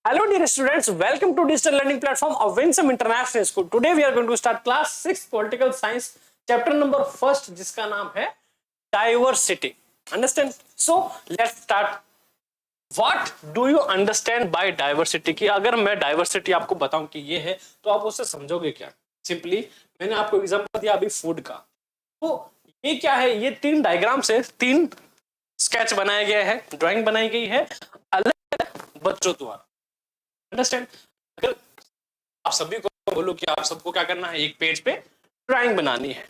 Hello dear students, welcome to digital learning platform of Winsome International School. Today we are going to start class 6 political science chapter number first जिसका नाम है diversity. Understand? So let's start. What do you understand by diversity? कि अगर मैं diversity आपको बताऊं कि ये है तो आप उससे समझोगे क्या? Simply मैंने आपको एग्जांपल दिया अभी फूड का. तो ये क्या है? ये तीन डायग्राम से तीन स्केच बनाए गए हैं, ड्राइंग बनाई गई है अलग बच्चों द्वारा. अंडरस्टैंड? अगर आप सभी को बोलो कि आप सबको क्या करना है, एक पेज पे ड्राइंग बनानी है,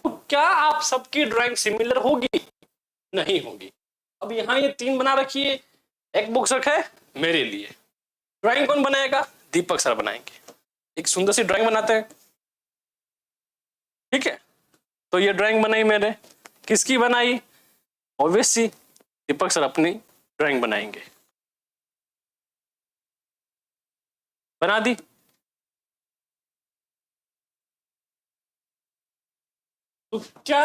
तो क्या आप सबकी ड्राइंग सिमिलर होगी? नहीं होगी. अब यहाँ ये तीन बना रखी है, एक बॉक्स रखा है मेरे लिए. ड्राइंग कौन बनाएगा? दीपक सर बनाएंगे. एक सुंदर सी ड्राइंग बनाते हैं, ठीक है. तो ये ड्राइंग बनाई मैंने, किसकी बनाई? ऑब्वियसली दीपक सर अपनी ड्राइंग बनाएंगे. बना दी. तो क्या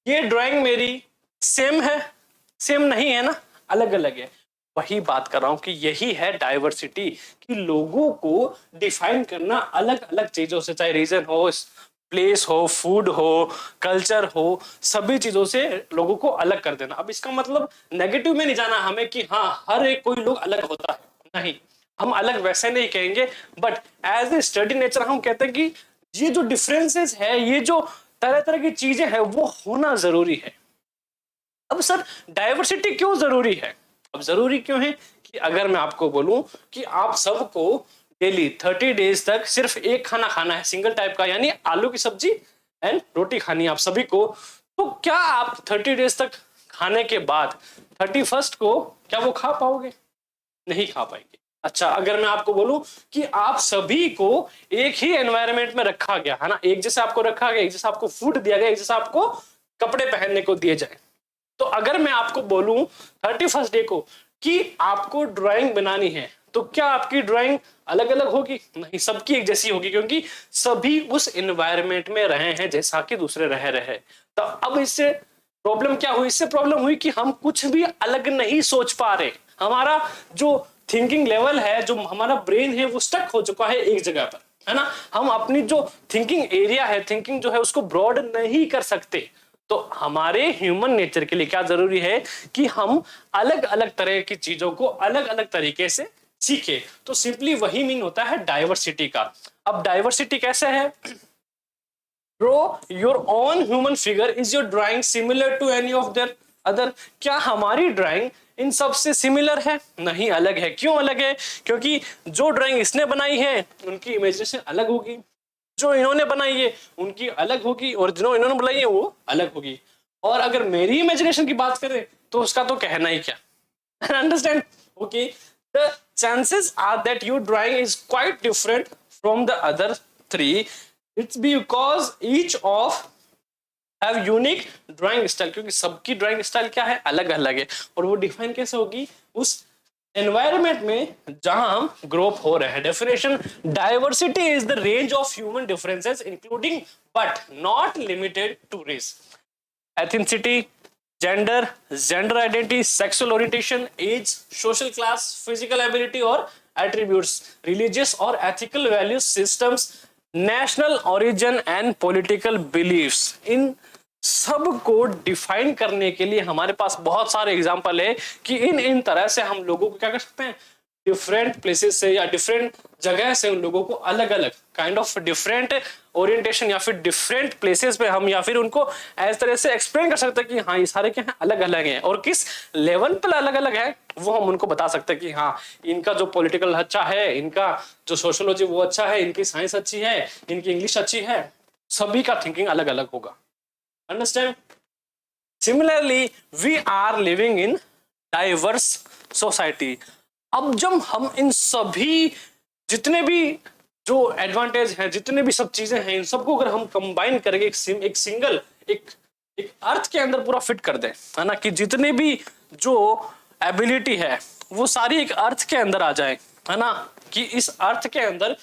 ये ड्राइंग मेरी सेम है? सेम नहीं है ना, अलग अलग है. वही बात कर रहा हूं कि यही है डाइवर्सिटी, कि लोगों को डिफाइन करना अलग अलग चीजों से, चाहे रीजन हो, प्लेस हो, फूड हो, कल्चर हो, सभी चीजों से लोगों को अलग कर देना. अब इसका मतलब नेगेटिव में नहीं जाना हमें कि हाँ हर एक कोई लोग अलग होता है, नहीं, हम अलग वैसे नहीं कहेंगे, but as a study nature हम कहते हैं कि ये जो डिफरेंसेस है, ये जो तरह तरह की चीजें हैं, वो होना जरूरी है. अब सर डाइवर्सिटी क्यों जरूरी है? अब जरूरी क्यों है कि अगर मैं आपको बोलूं कि आप सबको डेली 30 डेज तक सिर्फ एक खाना खाना है, सिंगल टाइप का, यानी आलू की सब्जी एंड रोटी खानी है आप सभी को, तो क्या आप 30 डेज तक खाने के बाद 31st को क्या वो खा पाओगे? नहीं खा पाएंगे. अच्छा, अगर मैं आपको बोलूं कि आप सभी को एक ही एनवायरनमेंट में रखा गया है ना, एक जैसे आपको रखा गया, एक जैसा आपको फूड दिया गया, एक जैसा आपको कपड़े पहनने को दिए जाए, तो अगर मैं आपको बोलूं 31st डे को कि आपको ड्राइंग बनानी है, तो क्या आपकी ड्राइंग अलग अलग होगी? नहीं, सबकी एक जैसी होगी, क्योंकि सभी उस एनवायरनमेंट में रहे हैं जैसा कि दूसरे रह रहे. तो अब इससे प्रॉब्लम क्या हुई? इससे प्रॉब्लम हुई कि हम कुछ भी अलग नहीं सोच पा रहे. हमारा जो थिंकिंग लेवल है, जो हमारा ब्रेन है, वो स्टक हो चुका है एक जगह पर, है ना. हम अपनी जो थिंकिंग एरिया है, थिंकिंग जो है, उसको ब्रॉड नहीं कर सकते. तो हमारे ह्यूमन नेचर के लिए क्या जरूरी है कि हम अलग अलग तरह की चीजों को अलग अलग तरीके से सीखे. तो सिंपली वही मीन होता है डाइवर्सिटी का. अब डाइवर्सिटी कैसे है? Draw your own human figure. Is your drawing similar to any of their other? क्या हमारी ड्राइंग इन सब से सिमिलर है? नहीं, अलग है. क्यों अलग है? क्योंकि जो ड्राइंग इसने बनाई है उनकी इमेजिनेशन अलग होगी, जो इन्होंने बनाई है उनकी अलग होगी, और जो इन्होंने बनाई है वो अलग होगी. और अगर मेरी इमेजिनेशन की बात करें तो उसका तो कहना ही क्या. Understand? Okay. The chances are that your drawing is quite different from the other three. It's because each of have unique drawing style, क्योंकि सबकी ड्राइंग स्टाइल क्या है? अलग अलग है. और वो डिफाइन कैसे होगी? उस एनवायरनमेंट में जहां हम ग्रो अप हो रहे हैं. Definition: diversity is the range of human differences including but not limited to race, ethnicity, gender, gender identity, sexual orientation, age, social class, physical ability और एट्रीब्यूट्स, रिलीजियस और ethical values systems, national origin and political beliefs. इन सब को define करने के लिए हमारे पास बहुत सारे एग्जांपल है कि इन तरह से हम लोगों को क्या कर सकते हैं, डिफरेंट प्लेसेस से या डिफरेंट जगह से उन लोगों को अलग अलग काइंड ऑफ डिफरेंट ओरिएंटेशन या फिर डिफरेंट प्लेसेस पे हम या फिर उनको इस तरह से एक्सप्लेन कर सकते हैं कि हाँ ये सारे क्या हैं, अलग अलग हैं. और किस लेवल पर अलग अलग है वो हम उनको बता सकते हैं कि हाँ इनका जो पॉलिटिकल अच्छा है, इनका जो सोशियोलॉजी वो अच्छा है, इनकी साइंस अच्छी है, इनकी इंग्लिश अच्छी है. सभी का थिंकिंग अलग अलग होगा. Understand? Similarly we are living in diverse society. अब जब हम इन सभी जितने भी जो एडवांटेज हैं, जितने भी सब चीजें हैं, इन सबको अगर हम कंबाइन करके एक सिंगल एक अर्थ के अंदर पूरा फिट कर दें, है ना, कि जितने भी जो एबिलिटी है वो सारी एक अर्थ के अंदर आ जाए, है ना, कि इस अर्थ के अंदर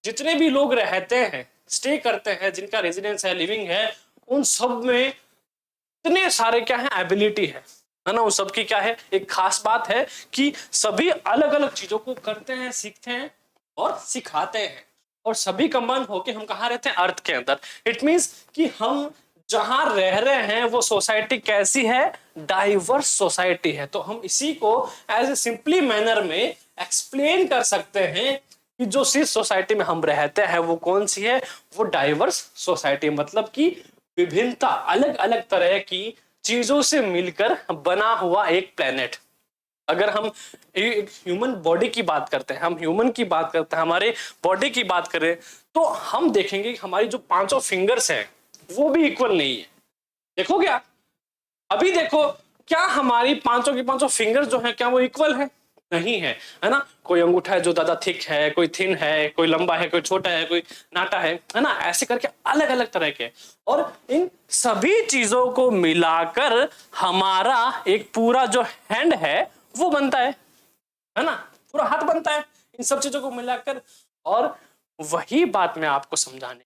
जितने भी लोग रहते हैं, स्टे करते हैं, जिनका रेजिडेंस है, लिविंग है, उन सब में इतने सारे क्या है एबिलिटी है. है ना। उन सबकी क्या है, एक खास बात है कि सभी अलग अलग चीजों को करते हैं, सीखते हैं और सिखाते हैं, और सभी कंबाइन होके हम कहाँ रहते हैं, अर्थ के अंदर। इट मींस कि हम जहां रह रहे हैं वो सोसाइटी कैसी है, डाइवर्स सोसाइटी है। तो हम इसी को एज ए सिंपली मैनर में एक्सप्लेन कर सकते हैं कि जो जिस सोसाइटी में हम रहते हैं वो कौन सी है, वो डाइवर्स सोसाइटी, मतलब कि विभिन्नता, अलग अलग तरह की चीजों से मिलकर बना हुआ एक प्लेनेट। अगर हम ह्यूमन बॉडी की बात करते हैं, हम ह्यूमन की बात करते हैं, हमारे बॉडी की बात करें, तो हम देखेंगे कि हमारी जो पांचों फिंगर्स हैं वो भी इक्वल नहीं है। देखो क्या, अभी देखो, क्या हमारी पांचों की पांचों फिंगर्स जो है क्या वो इक्वल है, नहीं है, है ना। कोई अंगूठा है जो ज्यादा थिक है, कोई थिन है, कोई लंबा है, कोई छोटा है, कोई नाटा है ना। ऐसे करके अलग अलग तरह के, और इन सभी चीजों को मिलाकर हमारा एक पूरा जो हैंड है वो बनता है ना, पूरा हाथ बनता है इन सब चीजों को मिलाकर। और वही बात मैं आपको समझाने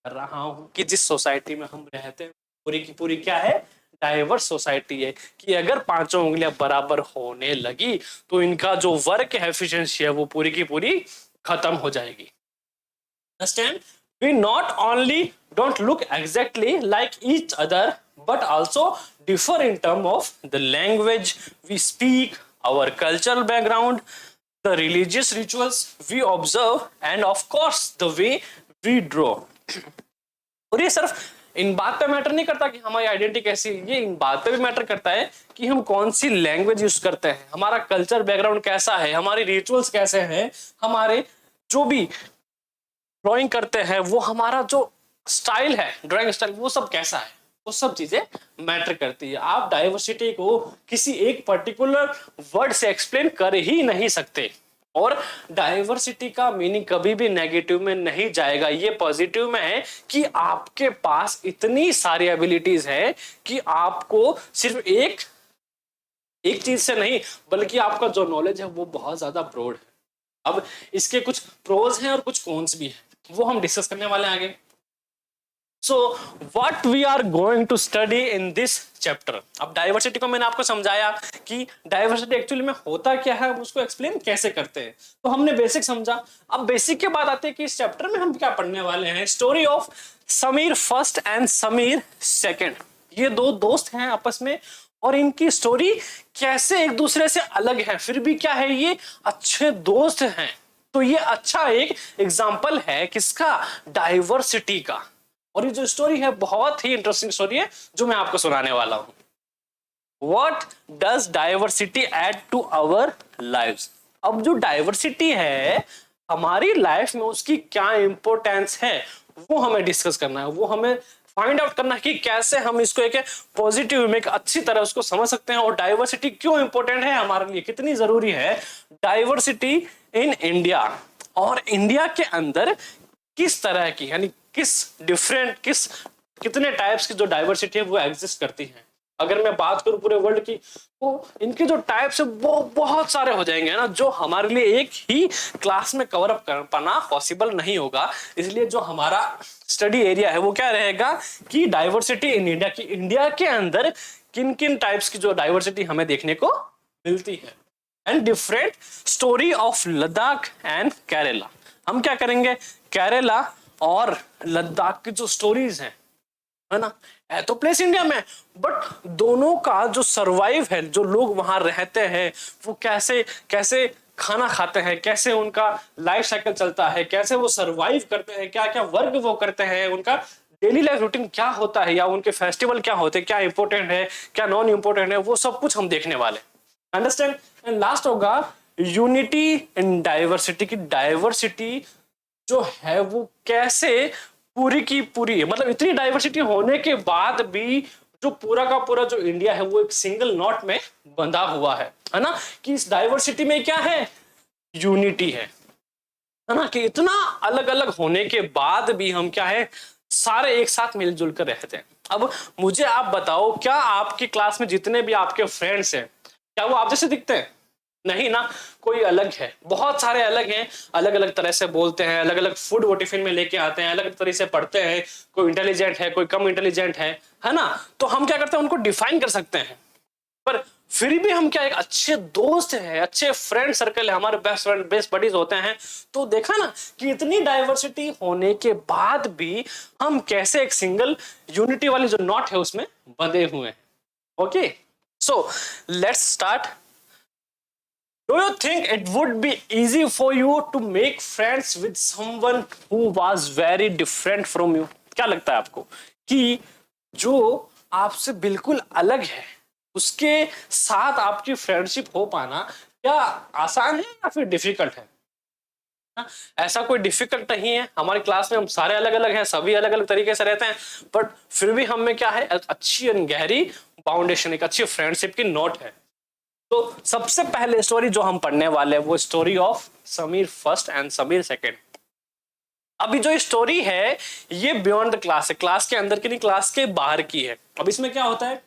कर रहा हूं कि जिस सोसाइटी में हम रहते हैं पूरी की पूरी क्या है, डाइवर्स सोसाइटी है। कि अगर पांचों उंगलियां बराबर होने लगी तो इनका जो वर्क एफिशिएंसी है वो पूरी की पूरी खत्म हो जाएगी। Understand? We not only don't look exactly like each other but also differ in terms of the language we speak, our cultural background, the religious rituals we observe, and of course the way we draw. और ये सिर्फ इन बात पे matter नहीं करता कि हमारी identity कैसी है, ये इन बात पे भी मैटर करता है कि हम कौन सी लैंग्वेज यूज करते हैं, हमारा कल्चर बैकग्राउंड कैसा है, हमारे रिचुअल्स कैसे हैं, हमारे जो भी ड्राइंग करते हैं वो हमारा जो स्टाइल है, ड्राइंग स्टाइल, वो सब कैसा है, वो सब चीजें मैटर करती है। आप डाइवर्सिटी को किसी एक पर्टिकुलर वर्ड से एक्सप्लेन कर ही नहीं सकते। और डाइवर्सिटी का मीनिंग कभी भी नेगेटिव में नहीं जाएगा, ये पॉजिटिव में है कि आपके पास इतनी सारी एबिलिटीज है कि आपको सिर्फ एक चीज से नहीं बल्कि आपका जो नॉलेज है वो बहुत ज्यादा ब्रॉड है। अब इसके कुछ प्रोज हैं और कुछ कॉन्स भी हैं, वो हम डिस्कस करने वाले हैं आगे। So what we are going to study in this chapter. अब डाइवर्सिटी को मैंने आपको समझाया कि डाइवर्सिटी एक्चुअली में होता क्या है, उसको एक्सप्लेन कैसे करते हैं, तो हमने बेसिक समझा। अब बेसिक के बाद आते हैं कि इस चैप्टर में हम क्या पढ़ने वाले हैं। Story of Sameer first and Sameer second. ये दो दोस्त हैं आपस में और इनकी स्टोरी कैसे एक दूसरे से अलग है, फिर भी क्या है, ये अच्छे दोस्त हैं। तो ये अच्छा एक एग्जाम्पल है किसका, डाइवर्सिटी का। और ये जो स्टोरी है बहुत ही इंटरेस्टिंग स्टोरी है जो मैं आपको सुनाने वाला हूं। What does diversity add to our lives? अब जो डाइवर्सिटी है हमारी लाइफ में उसकी क्या इंपॉर्टेंस है वो हमें डिस्कस करना है, वो हमें फाइंड आउट करना है कि कैसे हम इसको एक पॉजिटिव में एक अच्छी तरह उसको समझ सकते हैं। और डाइवर्सिटी क्यों इंपॉर्टेंट है हमारे लिए, कितनी जरूरी है डाइवर्सिटी इन इंडिया, और इंडिया के अंदर किस तरह की, यानी कितने टाइप्स की जो डाइवर्सिटी है वो एग्जिस्ट करती है। अगर मैं बात करूं पूरे वर्ल्ड की तो इनके जो टाइप्स है वो बहुत सारे हो जाएंगे ना, जो हमारे लिए एक ही क्लास में कवर अप कर पाना पॉसिबल नहीं होगा। इसलिए जो हमारा स्टडी एरिया है वो क्या रहेगा कि डाइवर्सिटी इन इंडिया, की इंडिया के अंदर किन किन टाइप्स की जो डाइवर्सिटी हमें देखने को मिलती है। And different story of Ladakh and Kerala. हम क्या करेंगे, केरला और लद्दाख की जो स्टोरीज हैं, है ना, है तो प्लेस इंडिया में, बट दोनों का जो सरवाइव है, जो लोग वहां रहते हैं वो कैसे कैसे खाना खाते हैं, कैसे उनका लाइफ साइकिल चलता है, कैसे वो सरवाइव करते हैं, क्या क्या वर्क वो करते हैं, उनका डेली लाइफ रूटीन क्या होता है, या उनके फेस्टिवल क्या होते हैं, क्या इंपॉर्टेंट है क्या नॉन इंपॉर्टेंट है, वो सब कुछ हम देखने वाले। अंडरस्टैंड। एंड लास्ट होगा यूनिटी इन डाइवर्सिटी, की डाइवर्सिटी जो है वो कैसे पूरी की पूरी, मतलब इतनी डाइवर्सिटी होने के बाद भी जो पूरा का पूरा जो इंडिया है वो एक सिंगल नॉट में बंधा हुआ है ना, कि इस डाइवर्सिटी में क्या है, यूनिटी है ना, कि इतना अलग अलग होने के बाद भी हम क्या है, सारे एक साथ मिलजुल कर रहते हैं। अब मुझे आप बताओ, क्या आपकी क्लास में जितने भी आपके फ्रेंड्स हैं क्या वो आप जैसे दिखते हैं? नहीं ना, कोई अलग है, बहुत सारे अलग हैं, अलग अलग तरह से बोलते हैं, अलग अलग फूड वो टिफिन में लेके आते हैं, अलग अलग तरह से पढ़ते हैं, कोई इंटेलिजेंट है कोई कम इंटेलिजेंट है ना। तो हम क्या करते हैं, उनको डिफाइन कर सकते हैं पर फिर भी हम क्या एक अच्छे दोस्त हैं, अच्छे फ्रेंड सर्कल है, हमारे बेस्ट फ्रेंड बेस्ट बडीज होते हैं। तो देखा ना कि इतनी डाइवर्सिटी होने के बाद भी हम कैसे एक सिंगल यूनिटी वाली जो नॉट है उसमें बंधे हुए हैं। Okay, so let's start. Do you think it would be easy for you to make friends with someone who was very different from you? क्या लगता है आपको कि जो आपसे बिल्कुल अलग है उसके साथ आपकी फ्रेंडशिप हो पाना क्या आसान है या फिर डिफिकल्ट है? ऐसा कोई डिफिकल्ट नहीं है। हमारी क्लास में हम सारे अलग अलग हैं, सभी अलग अलग तरीके से रहते हैं, बट फिर भी हम में क्या है, अच्छी और गहरी फाउंडेशन, एक अच्छी फ्रेंडशिप की नोट है। तो सबसे पहले स्टोरी जो हम पढ़ने वाले हैं वो story of Sameer first and Sameer second. अभी जो स्टोरी है ये बियॉन्ड द क्लास है, क्लास के अंदर की नहीं, क्लास के बाहर की है। अब इसमें क्या होता है,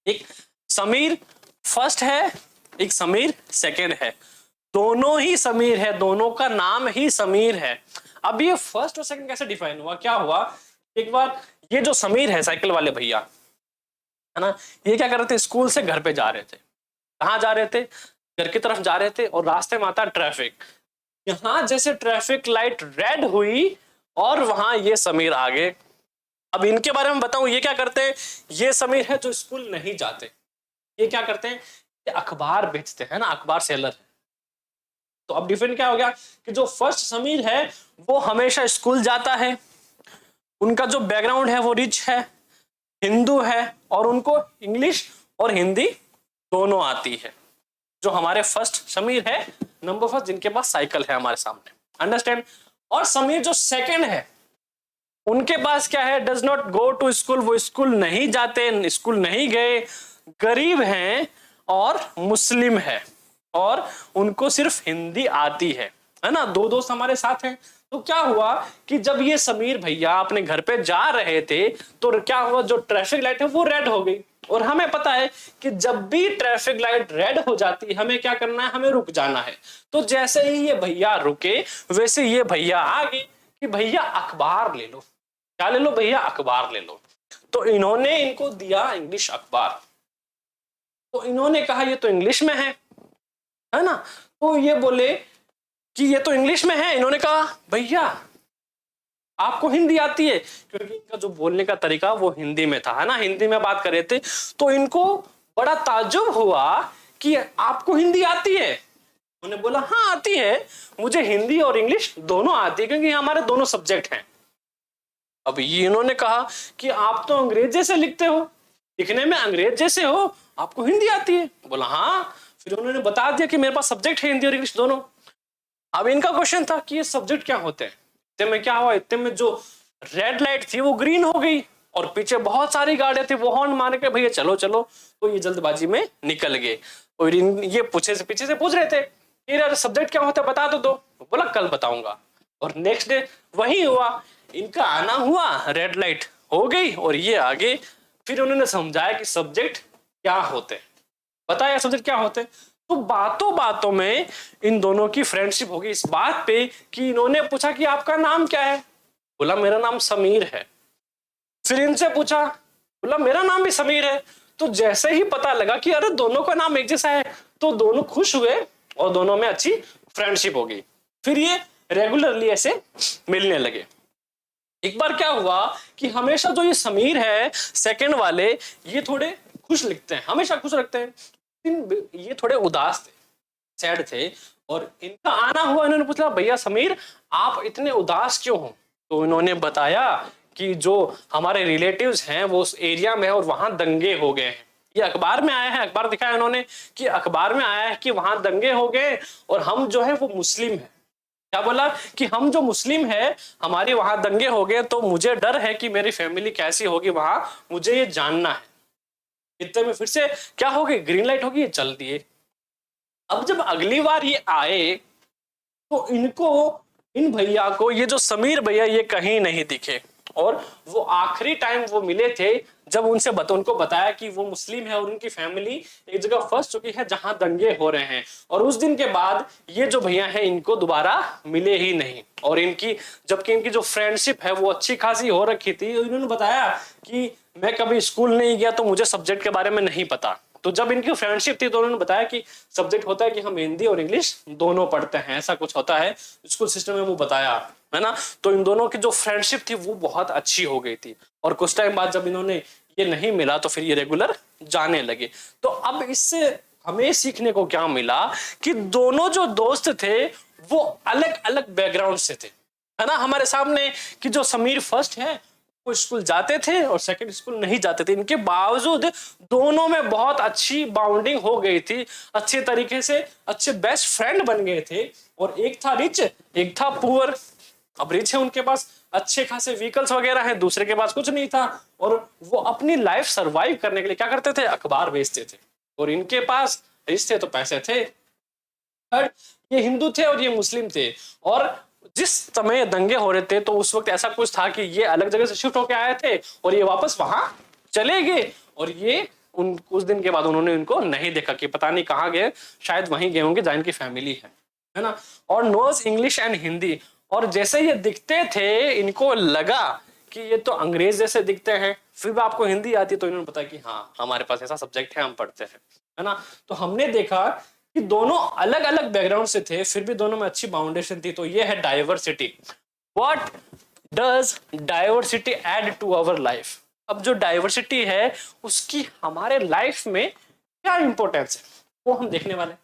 एक समीर फर्स्ट है, एक समीर सेकंड है, दोनों ही समीर है, दोनों का नाम ही समीर है। अब ये फर्स्ट और सेकंड कैसे डिफाइन हुआ, क्या हुआ, एक बार ये जो समीर है साइकिल वाले भैया है ना, ये क्या कर रहे थे, स्कूल से घर पे जा रहे थे। कहाँ जा रहे थे, घर की तरफ जा रहे थे, और रास्ते में आता ट्रैफिक। यहां जैसे ट्रैफिक लाइट रेड हुई और वहां ये समीर आ गए। अब इनके बारे में बताऊं, ये क्या करते हैं, ये समीर है जो स्कूल नहीं जाते, ये क्या करते हैं, ये अखबार बेचते हैं ना, अखबार सेलर है। तो अब डिफरेंट क्या हो गया कि जो फर्स्ट समीर है वो हमेशा स्कूल जाता है, उनका जो बैकग्राउंड है वो रिच है, हिंदू है, और उनको इंग्लिश और हिंदी दोनों आती है। जो हमारे फर्स्ट समीर है, नंबर फर्स्ट, जिनके पास साइकिल है हमारे सामने, अंडरस्टैंड। और समीर जो सेकंड है उनके पास क्या है, does not go to school, वो स्कूल नहीं जाते, स्कूल नहीं गए, गरीब हैं और मुस्लिम है, और उनको सिर्फ हिंदी आती है ना। दो दोस्त हमारे साथ हैं। तो क्या हुआ कि जब ये समीर भैया अपने घर पे जा रहे थे तो क्या हुआ, जो ट्रैफिक लाइट है वो रेड हो गई, और हमें पता है कि जब भी ट्रैफिक लाइट रेड हो जाती है हमें क्या करना है, हमें रुक जाना है। तो जैसे ही ये भैया रुके वैसे ये भैया आ गए कि भैया अखबार ले लो। क्या ले लो भैया, अखबार ले लो। तो इन्होंने इनको दिया इंग्लिश अखबार। तो इन्होंने कहा ये तो इंग्लिश में है ना। तो ये बोले कि ये तो इंग्लिश में है। इन्होंने कहा भैया आपको हिंदी आती है, क्योंकि इनका जो बोलने का तरीका वो हिंदी में था, है ना, हिंदी में बात कर रहे थे। तो इनको बड़ा ताज्जुब हुआ कि आपको हिंदी आती है। उन्होंने बोला हाँ आती है, मुझे हिंदी और इंग्लिश दोनों आती है, क्योंकि हमारे दोनों सब्जेक्ट हैं। अब ये इन्होंने कहा कि आप तो अंग्रेज जैसे लिखते हो, लिखने में अंग्रेज जैसे हो, आपको हिंदी आती है। बोला हाँ। फिर उन्होंने बता दिया कि मेरे पास सब्जेक्ट है हिंदी और इंग्लिश दोनों। अब इनका क्वेश्चन था कि ये सब्जेक्ट क्या होते हैं। इतने में क्या हुआ, इतने में जो रेड लाइट थी वो ग्रीन हो गई, और पीछे बहुत सारी गाड़ियां थी, वो हॉर्न मार के भैया चलो चलो। तो ये जल्दबाजी में निकल गए, और ये पीछे से पूछ रहे थे यार सब्जेक्ट क्या होता है बता तो दो। बोला कल बताऊंगा। और नेक्स्ट डे वही हुआ, इनका आना हुआ, रेड लाइट हो गई और ये आगे। फिर उन्होंने समझाया कि सब्जेक्ट क्या होते, बताया सब्जेक्ट क्या होते। तो बातों बातों में इन दोनों की फ्रेंडशिप हो गई इस बात पे कि इन्होंने पूछा कि आपका नाम क्या है। बोला मेरा नाम समीर है। फिर इनसे पूछा, बोला मेरा नाम भी समीर है। तो जैसे ही पता लगा कि अरे दोनों का नाम एक जैसा है, तो दोनों खुश हुए और दोनों में अच्छी फ्रेंडशिप हो गई। फिर ये रेगुलरली ऐसे मिलने लगे। एक बार क्या हुआ कि हमेशा जो ये समीर है सेकंड वाले, ये थोड़े खुश लिखते हैं, हमेशा खुश रखते हैं, ये थोड़े उदास थे, सैड थे। और इनका आना हुआ, इन्होंने पूछा भैया समीर आप इतने उदास क्यों हो। तो इन्होंने बताया कि जो हमारे रिलेटिव्स हैं वो उस एरिया में है और वहां दंगे हो गए हैं। ये अखबार में आया है, अखबार दिखाया इन्होंने कि अखबार में आया है कि वहां दंगे हो गए, और हम जो है वो मुस्लिम है। क्या बोला कि हम जो मुस्लिम है हमारी वहां दंगे हो गए, तो मुझे डर है कि मेरी फैमिली कैसी होगी वहां, मुझे ये जानना है। इतने में फिर से क्या हो गई, ग्रीन लाइट होगी, ये चल दिए। अब जब अगली बार ये आए तो इन भैया को ये जो समीर भैया ये कहीं नहीं दिखे, और वो आखिरी टाइम वो मिले थे जब उनको बताया कि वो मुस्लिम है और उनकी फैमिली एक जगह फंस चुकी है जहां दंगे हो रहे हैं। और उस दिन के बाद ये जो भैया हैं इनको दोबारा मिले ही नहीं। और जबकि इनकी जो फ्रेंडशिप है वो अच्छी खासी हो रखी थी। इन्होंने बताया कि मैं कभी स्कूल नहीं गया तो मुझे सब्जेक्ट के बारे में नहीं पता, तो तो जब इनकी फ्रेंडशिप थी तो उन्होंने बताया कि सब्जेक्ट होता है कि हम हिंदी और इंग्लिश दोनों पढ़ते हैं, ऐसा कुछ होता है स्कूल सिस्टम में, वो बताया है ना। तो इन दोनों की जो फ्रेंडशिप थी वो बहुत अच्छी हो गई थी, और कुछ टाइम बाद जब इन्होंने ये नहीं मिला तो फिर ये रेगुलर जाने लगे। तो अब इससे हमें सीखने को क्या मिला कि दोनों जो दोस्त थे वो अलग अलग बैकग्राउंड से थे, है ना। हमारे सामने कि जो समीर फर्स्ट है वो स्कूल जाते थे और सेकंड स्कूल नहीं जाते थे, इनके बावजूद दोनों में बहुत अच्छी बाउंडिंग हो गई थी, अच्छे तरीके से अच्छे बेस्ट फ्रेंड बन गए थे। और एक था रिच, एक था पुअर। अब रिच है, उनके पास अच्छे खासे व्हीकल्स वगैरह हैं, दूसरे के पास कुछ नहीं था, और वो अपनी लाइफ सरवाइव करने के लिए क्या करते थे, अखबार बेचते थे। और इनके पास रिच थे तो पैसे थे। थर्ड, ये हिंदू थे और ये मुस्लिम थे, और जिस समय दंगे हो रहे थे तो उस वक्त ऐसा कुछ था कि ये अलग जगह से शिफ्ट होकर आए थे और ये वापस वहां चले गए, और ये उन कुछ दिन के बाद उन्होंने इनको नहीं देखा कि पता नहीं कहाँ गए, शायद वहीं गए होंगे जहाँ इनकी फैमिली है ना। और नोज इंग्लिश एंड हिंदी, और जैसे ये दिखते थे इनको लगा कि ये तो अंग्रेज जैसे दिखते हैं, फिर भी आपको हिंदी आती है, तो इन्होंने पता कि हाँ हमारे पास ऐसा सब्जेक्ट है, हम पढ़ते हैं, है ना। तो हमने देखा कि दोनों अलग अलग बैकग्राउंड से थे, फिर भी दोनों में अच्छी बाउंडेशन थी। तो ये है diversity. What does diversity add to our life? अब जो डाइवर्सिटी है उसकी हमारे लाइफ में क्या इंपॉर्टेंस है वो हम देखने वाले।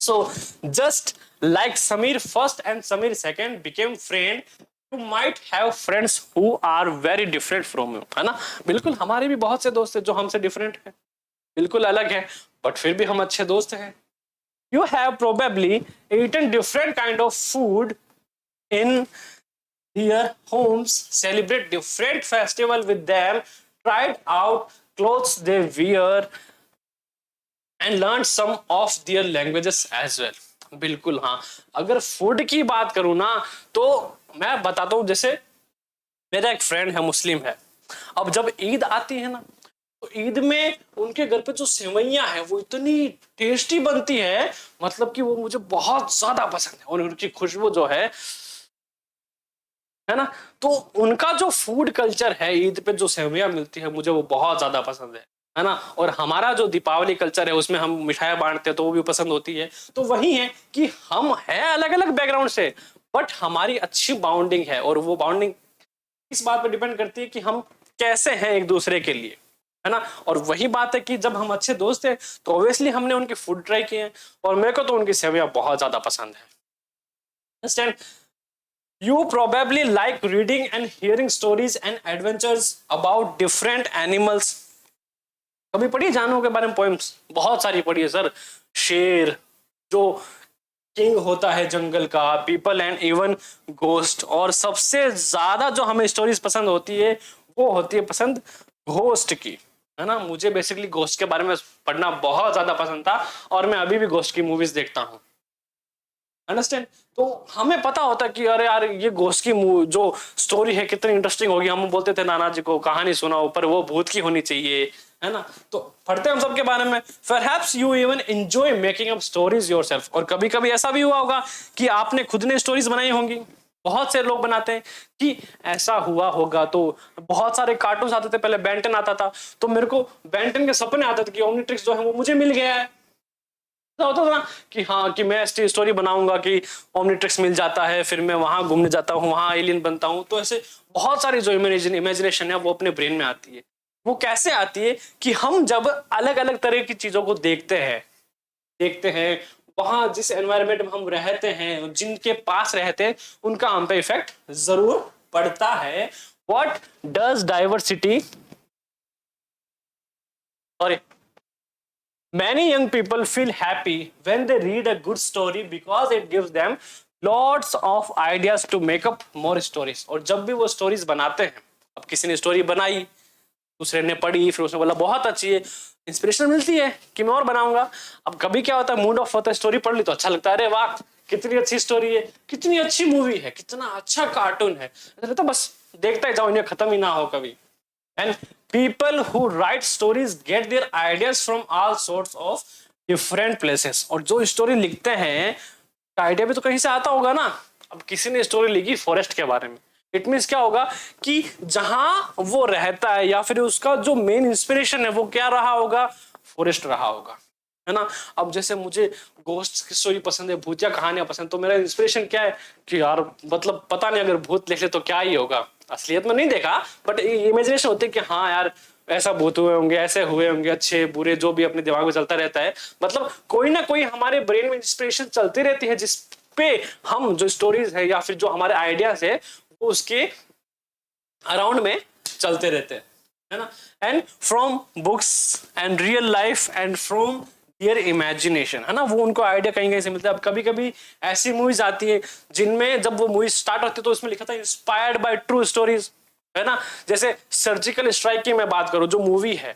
So just like Sameer first and Sameer second became friend, you might have friends who are very different from you, है ना। बिल्कुल हमारे भी बहुत से दोस्त हैं जो हमसे डिफरेंट हैं, बिल्कुल अलग है, बट फिर भी हम अच्छे दोस्त हैं। You have probably eaten different kind of food in their homes, celebrate different festival with them, tried out clothes they wear, and learned some of their languages as well. बिल्कुल हाँ, अगर फूड की बात करूं ना तो मैं बताता हूं, जैसे मेरा एक फ्रेंड है, मुस्लिम है। अब जब ईद आती है ना तो ईद में उनके घर पे जो सेवइयां है वो इतनी टेस्टी बनती है, मतलब कि वो मुझे बहुत ज्यादा पसंद है, और उनकी खुशबू जो है ना। तो उनका जो फूड कल्चर है, ईद पे जो सेवइयां मिलती है मुझे वो बहुत ज्यादा पसंद है ना। और हमारा जो दीपावली कल्चर है उसमें हम मिठाई बांटते हैं तो वो भी पसंद होती है। तो वही है कि हम हैं अलग अलग बैकग्राउंड से, बट हमारी अच्छी बाउंडिंग है, और वो बाउंडिंग इस बात पर डिपेंड करती है कि हम कैसे हैं एक दूसरे के लिए, है ना। और वही बात है कि जब हम अच्छे दोस्त हैं तो ऑब्वियसली हमने उनके फूड ट्राई किए हैं, और मेरे को तो उनकी सेवइयां बहुत ज्यादा पसंद है। Understand? You probably like reading and hearing stories and adventures about different animals. कभी पढ़ी जानवरों के बारे में पोएम्स? बहुत सारी पढ़ी है सर। शेर जो किंग होता है जंगल का, पीपल एंड इवन घोस्ट, और सबसे ज्यादा जो हमें स्टोरीज पसंद होती है वो होती है पसंद घोस्ट की, है ना। मुझे बेसिकली घोस्ट के बारे में पढ़ना बहुत ज्यादा पसंद था, और मैं अभी भी घोस्ट की मूवीज देखता हूँ। अंडरस्टैंड? तो हमें पता होता कि अरे यार ये घोस्ट की जो स्टोरी है कितनी इंटरेस्टिंग होगी। हम बोलते थे नाना जी को कहानी सुनाओ, पर वो भूत की होनी चाहिए, है ना। तो पढ़ते हम सबके बारे में। Perhaps you even enjoy making up stories yourself। और कभी कभी ऐसा भी हुआ होगा कि आपने खुद ने स्टोरीज बनाई होंगी। बहुत से लोग बनाते हैं कि ऐसा हुआ होगा। तो बहुत सारे कार्टून्स आते थे पहले, बेंटन आता था, तो मेरे को बेंटन के सपने आते थे कि ओमनिट्रिक्स जो है वो मुझे मिल गया है। तो होता था ना कि हाँ कि मैं स्टोरी बनाऊंगा कि ओमनिट्रिक्स मिल जाता है, फिर मैं वहां घूमने जाता हूँ, वहां एलियन बनता हूँ। तो ऐसे बहुत सारी जो इमेजिनेशन है वो अपने ब्रेन में आती है। वो कैसे आती है कि हम जब अलग अलग तरह की चीजों को देखते हैं, वहां जिस एनवायरनमेंट में हम रहते हैं, जिनके पास रहते हैं, उनका हम पे इफेक्ट जरूर पड़ता है। What does diversity, sorry, many young people feel happy when they read a good story because it gives them lots of ideas to make up more stories। और जब भी वो स्टोरीज बनाते हैं, अब किसी ने स्टोरी बनाई, दूसरे ने पढ़ी, फिर उसने बोला बहुत अच्छी है, इंस्पिरेशन मिलती है कि मैं और बनाऊंगा। अब कभी क्या होता है, मूड ऑफ होता है, स्टोरी पढ़ ली तो अच्छा लगता है, अरे वाह कितनी अच्छी स्टोरी है, कितनी अच्छी मूवी है, कितना अच्छा कार्टून है, तो बस देखता ही जाओ, इन्हें खत्म ही ना हो कभी। And people who write stories get their ideas from all sorts of different places। और जो स्टोरी लिखते हैं आइडिया भी तो कहीं से आता होगा ना। अब किसी ने स्टोरी लिखी फॉरेस्ट के बारे में, इट मीन्स क्या होगा कि जहां वो रहता है या फिर उसका जो मेन इंस्पिरेशन है वो क्या रहा होगा, फॉरेस्ट रहा होगा, है ना। अब जैसे मुझे घोस्ट की स्टोरी पसंद है, भूतिया कहानियां पसंद, तो मेरा इंस्पिरेशन क्या है कि यार मतलब पता नहीं अगर भूत देख ले तो क्या ही होगा। असलियत में नहीं देखा, बट इमेजिनेशन होती है कि हाँ यार ऐसा भूत हुए होंगे, ऐसे हुए होंगे, अच्छे बुरे जो भी अपने दिमाग में चलता रहता है। मतलब कोई ना कोई हमारे ब्रेन में इंस्पिरेशन चलती रहती है, जिस पे हम जो स्टोरीज है या फिर जो हमारे आइडियाज है वो उसके अराउंड में चलते रहते हैं, है ना। And from books and real life and from there imagination, है ना, वो उनको आइडिया कहीं कहीं से मिलता है। अब कभी कभी ऐसी मूवीज आती है जिनमें जब वो मूवी स्टार्ट होती है तो उसमें लिखा था इंस्पायर्ड बाय ट्रू स्टोरीज, है ना। जैसे सर्जिकल स्ट्राइक की मैं बात करूं, जो मूवी है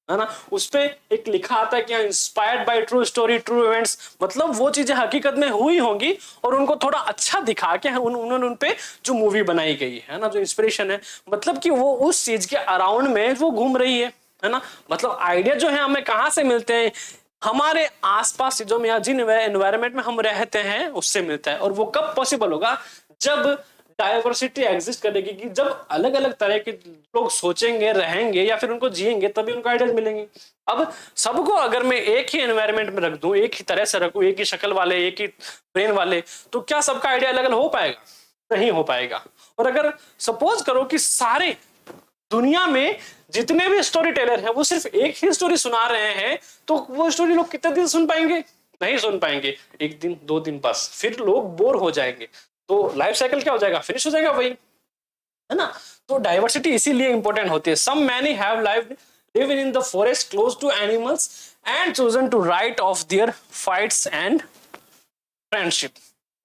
ना, उसपे एक लिखा आता है कि inspired by true story true events, मतलब वो चीजें हकीकत में हुई होंगी और उनको थोड़ा अच्छा दिखा के उन्होंने उन पे जो मूवी बनाई गई है ना, जो इंस्पिरेशन है, मतलब कि वो उस चीज के अराउंड में वो घूम रही है ना। मतलब आइडिया जो है हमें कहाँ से मिलते हैं, हमारे आसपास चीजों में या जिन एनवायरनमेंट में हम रहते हैं उससे मिलता है। और वो कब पॉसिबल होगा, जब डाइवर्सिटी एग्जिस्ट करेगी, कि जब अलग अलग तरह के लोग सोचेंगे, रहेंगे या फिर उनको जिएंगे, तभी उनको आइडियाज मिलेंगे। अब सबको अगर मैं एक ही एनवायरनमेंट में रख दूं, एक ही तरह से रखूं, एक ही शक्ल वाले, एक ही ब्रेन वाले, तो क्या सबका आइडिया अलग अलग हो पाएगा? नहीं हो पाएगा। और अगर सपोज करो कि सारे दुनिया में जितने भी स्टोरी टेलर हैं वो सिर्फ एक ही स्टोरी सुना रहे हैं, तो वो स्टोरी लोग कितने दिन सुन पाएंगे? नहीं सुन पाएंगे, एक दिन दो दिन बस, फिर लोग बोर हो जाएंगे। तो लाइफ साइकिल क्या हो जाएगा? फिनिश हो जाएगा वही, है ना। तो डाइवर्सिटी इसीलिए इंपॉर्टेंट होती है। Some many have live in the forest close to animals and chosen to write of their fights and friendship.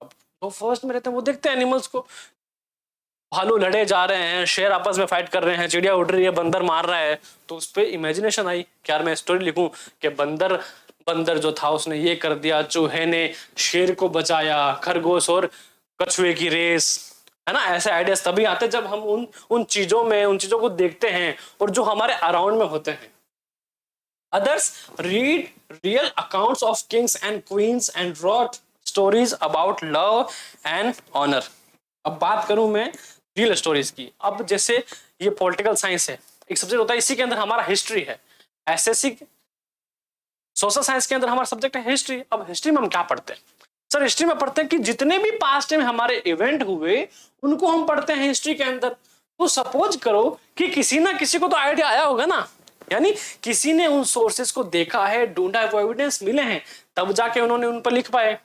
तो फर्स्ट में रहते हैं वो देखते हैं एनिमल्स को, भालू लड़े जा रहे हैं, शेर आपस में फाइट कर रहे हैं, चिड़िया उड़ रही है, बंदर मार रहा है, तो उस पर इमेजिनेशन आई कि यार मैं स्टोरी लिखूं कि बंदर बंदर जो था उसने ये कर दिया, चूहे ने शेर को बचाया, खरगोश और कछुए की रेस, है ना। ऐसे आइडियाज तभी आते जब हम उन चीजों में उन चीजों को देखते हैं और जो हमारे अराउंड में होते हैं। Others read real accounts of kings and queens and wrote stories about love and honor। अब बात करूं मैं रियल स्टोरीज की। अब जैसे ये पॉलिटिकल साइंस है, एक सब्जेक्ट होता है, इसी के अंदर हमारा हिस्ट्री है। एसएससी सोशल साइंस के अंदर हमारा सब्जेक्ट है हिस्ट्री। अब हिस्ट्री में हम क्या पढ़ते हैं सर? हिस्ट्री में पढ़ते हैं कि जितने भी पास्ट में हमारे इवेंट हुए उनको हम पढ़ते हैं हिस्ट्री के अंदर। तो सपोज करो कि किसी ना किसी को तो आइडिया आया होगा ना, यानी किसी ने उन सोर्सेस को देखा है, ढूंढा है, वो एविडेंस मिले हैं, तब जाके उन्होंने उन पर लिख पाए।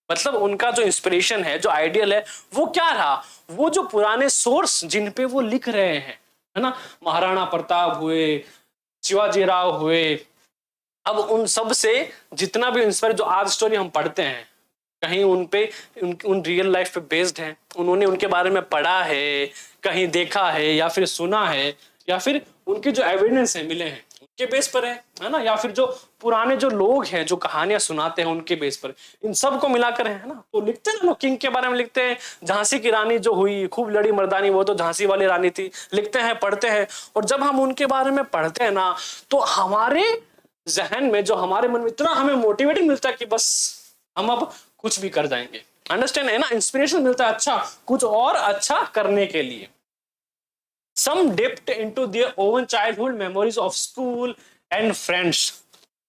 मतलब उनका जो इंस्पिरेशन है, जो आइडियल है, वो क्या रहा? वो जो पुराने सोर्स जिन पे वो लिख रहे हैं, है ना, महाराणा प्रताप हुए, शिवाजी राव हुए, अब उन सब से जितना भी इंस्पायर जो आज स्टोरी हम पढ़ते हैं, कहीं उन पे उन रियल लाइफ पे बेस्ड है, उन्होंने उनके बारे में पढ़ा है, कहीं देखा है या फिर सुना है, या फिर उनके जो एविडेंस है मिले हैं उनके बेस पर है ना, या फिर जो पुराने जो लोग हैं जो कहानियां सुनाते हैं उनके बेस पर, इन सब को मिलाकर है ना। तो लिखते हैं ना, किंग के बारे में लिखते हैं, झांसी की रानी जो हुई, खूब लड़ी मर्दानी, वो तो झांसी वाली रानी थी, लिखते हैं, पढ़ते हैं। और जब हम उनके बारे में पढ़ते हैं ना, तो हमारे जहन में, जो हमारे मन में इतना हमें मोटिवेटिंग मिलता है कि बस हम अब कुछ भी कर जाएंगे। अंडरस्टैंड है ना, इंस्पिरेशन मिलता है अच्छा, कुछ और अच्छा करने के लिए। Some dipped into their own childhood memories of school and friends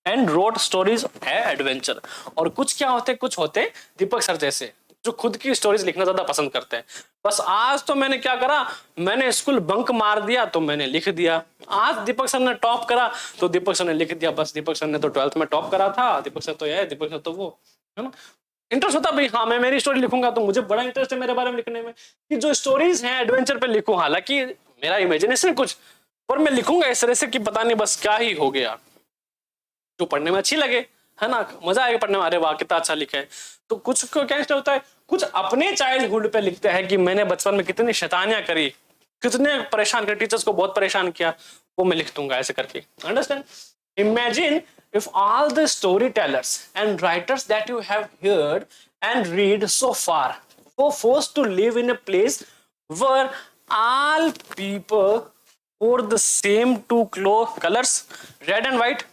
and wrote stories of adventure। और कुछ क्या होते, कुछ होते दीपक सर जैसे जो खुद की स्टोरीज लिखना ज्यादा पसंद करते हैं। बस आज तो मैंने क्या करा, मैंने स्कूल बंक मार दिया तो मैंने लिख दिया। आज दीपक सर ने टॉप करा तो दीपक सर ने लिख दिया। बस दीपक सर ने तो 12th में टॉप करा था, दीपक सर तो ये, दीपक सर तो वो, है ना। इंटरेस्ट होता भाई, हाँ मैं मेरी स्टोरी लिखूंगा तो मुझे बड़ा इंटरेस्ट है मेरे बारे में लिखने में, कि जो स्टोरीज हैं एडवेंचर पे लिखूं। हालांकि मेरा इमेजिनेशन कुछ, पर मैं लिखूंगा इस तरह से कि पता नहीं बस क्या ही हो गया, जो पढ़ने में अच्छी लगे, है ना, मजा आएगा पढ़ने में, अरे वाह कितना अच्छा लिखा है। तो कुछ को क्या होता है, कुछ अपने चाइल्डहुड पे लिखते हैं कि मैंने बचपन में कितनी शैतानियां करी, कितने परेशान कर, टीचर्स को बहुत परेशान किया, वो मैं लिख दूंगा ऐसे करके। Understand? Imagine if all the storytellers and writers that you have heard and read so far were forced to live in a place where all people wore the same two colors, red and white,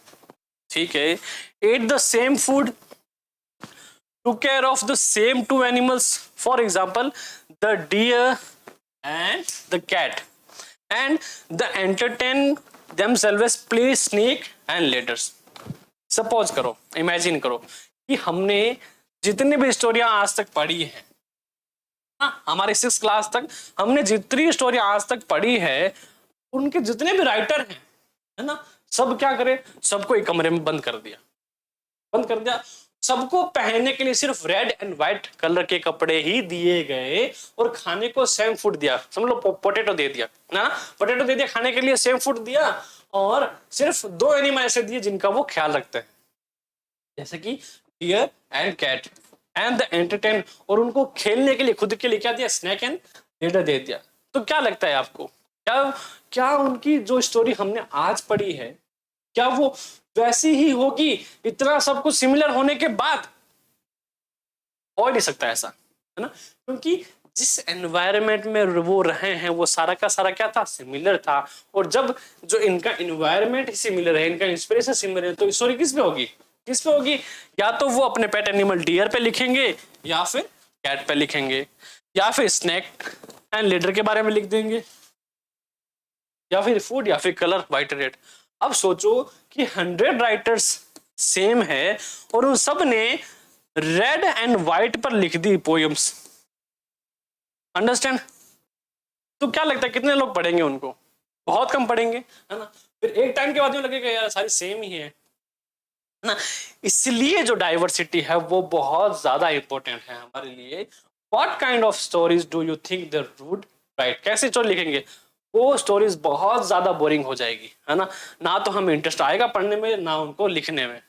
ठीक है, ate the same food, took care of the same two animals, for example the deer and the cat, and the entertain themselves play snake and ladders। Suppose करो, imagine करो कि हमने जितनी भी स्टोरियां आज तक पढ़ी है, हमारे 6 क्लास तक हमने जितनी स्टोरी आज तक पढ़ी है, उनके जितने भी राइटर हैं, है ना, सब क्या करे, सबको एक कमरे में बंद कर दिया, बंद कर दिया। सबको पहनने के लिए सिर्फ रेड एंड व्हाइट कलर के कपड़े ही दिए गए और खाने को सेम फूड दिया, समझ लो पोटैटो दे दिया ना, पोटैटो दे दिया खाने के लिए, सेम फूड दिया, और सिर्फ 2 एनिमल ऐसे दिए जिनका वो ख्याल रखते हैं, जैसे कि deer and cat and the entertain, और उनको खेलने के लिए खुद के लिए क्या दिया, स्नैक एंड लेडर दे दिया। तो क्या लगता है आपको, क्या क्या उनकी जो स्टोरी हमने आज पढ़ी है, क्या वो वैसी ही होगी इतना सब कुछ सिमिलर होने के बाद? हो नहीं सकता ऐसा, है ना, क्योंकि जिस एनवायरनमेंट में वो रहे हैं वो सारा का सारा क्या था, सिमिलर था। और जब जो इनका एनवायरनमेंट ही सिमिलर है, इनका इंस्पिरेशन सिमिलर है, तो स्टोरी किस पे होगी, किस पे होगी? या तो वो अपने पेट एनिमल डियर पे लिखेंगे, या फिर कैट पे लिखेंगे, या फिर स्नैक एंड लीडर के बारे में लिख देंगे, या फिर फूड, या फिर कलर व्हाइट रेड। अब सोचो कि 100 राइटर्स सेम है और उन सब ने रेड एंड व्हाइट पर लिख दी पोएम्स, अंडरस्टैंड? तो क्या लगता है कितने लोग पढ़ेंगे उनको? बहुत कम पढ़ेंगे, है ना। फिर एक टाइम के बाद में लगेगा यार सारी सेम ही है ना। इसलिए जो डाइवर्सिटी है वो बहुत ज्यादा इंपॉर्टेंट है हमारे लिए। What kind of stories do you think the rude right? कैसे स्टोरी लिखेंगे? वो स्टोरीज बहुत ज्यादा बोरिंग हो जाएगी, है ना, ना तो हमें इंटरेस्ट आएगा पढ़ने में, ना उनको लिखने में।